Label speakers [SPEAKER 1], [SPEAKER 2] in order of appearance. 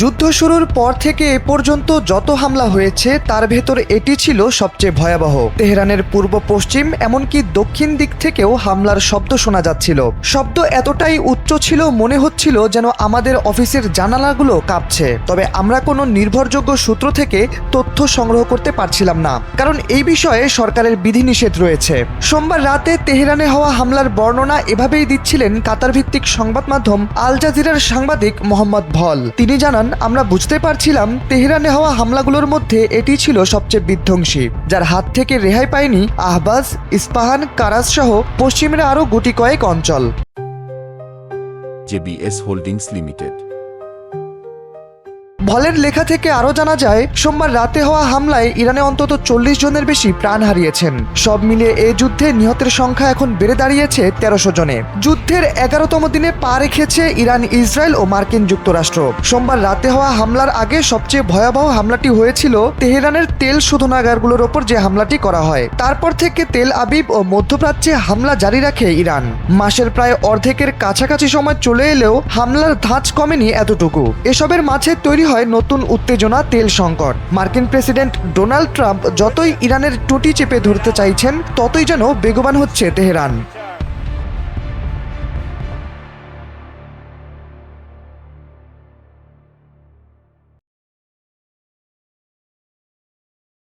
[SPEAKER 1] যুদ্ধ শুরুর পর থেকে এ পর্যন্ত যত হামলা হয়েছে তার ভেতর এটি ছিল সবচেয়ে ভয়াবহ। তেহরানের পূর্ব পশ্চিম এমনকি দক্ষিণ দিক থেকেও হামলার শব্দ শোনা যাচ্ছিল। শব্দ এতটাই উচ্চ ছিল মনে হচ্ছিল যেন আমাদের অফিসের জানালাগুলো কাঁপছে। তবে আমরা কোনো নির্ভরযোগ্য সূত্র থেকে তথ্য সংগ্রহ করতে পারছিলাম না, কারণ এই বিষয়ে সরকারের বিধিনিষেধ রয়েছে। সোমবার রাতে তেহরানে হওয়া হামলার বর্ণনা এভাবেই দিচ্ছিলেন কাতার ভিত্তিক সংবাদ মাধ্যম আল জাজিরার সাংবাদিক মোহাম্মদ ভল। তিনি জানান, আমরা বুঝতে পারছিলাম তেহরানে হওয়া হামলাগুলোর মধ্যে এটি ছিল সবচেয়ে বিধ্বংসী, যার হাত থেকে রেহাই পায়নি আহবাজ, ইস্পাহান, কারাজ সহ পশ্চিমের আরও গুটি কয়েক অঞ্চল।
[SPEAKER 2] JBS holdings limited.
[SPEAKER 1] ভলের লেখা থেকে আরও জানা যায়, সোমবার রাতে হওয়া হামলায় ইরানে অন্তত 40 জনের বেশি প্রাণ হারিয়েছেন। সব মিলিয়ে এ যুদ্ধে নিহতের সংখ্যা এখন বেড়ে দাঁড়িয়েছে 1300 জনে। যুদ্ধের 11তম দিনে পা রেখেছে ইরান, ইসরায়েল ও মার্কিন যুক্তরাষ্ট্র। সোমবার রাতে হওয়া হামলার আগে সবচেয়ে ভয়াবহ হামলাটি হয়েছিল তেহরানের তেল শোধনাগারগুলোর ওপর, যে হামলাটি করা হয়। তারপর থেকে তেল আবিব ও মধ্যপ্রাচ্যে হামলা জারি রাখে ইরান। মাসের প্রায় অর্ধেকের কাছাকাছি সময় চলে এলেও হামলার ধাঁচ কমেনি এতটুকু। এসবের মাঝে তৈরি হয় নতুন উত্তেজনা, তেল সংকট। মার্কিন প্রেসিডেন্ট ডোনাল্ড ট্রাম্প যতই ইরানের টুটি চেপে ধরতে চাইছেন, ততই যেন বেগবান হচ্ছে তেহরান।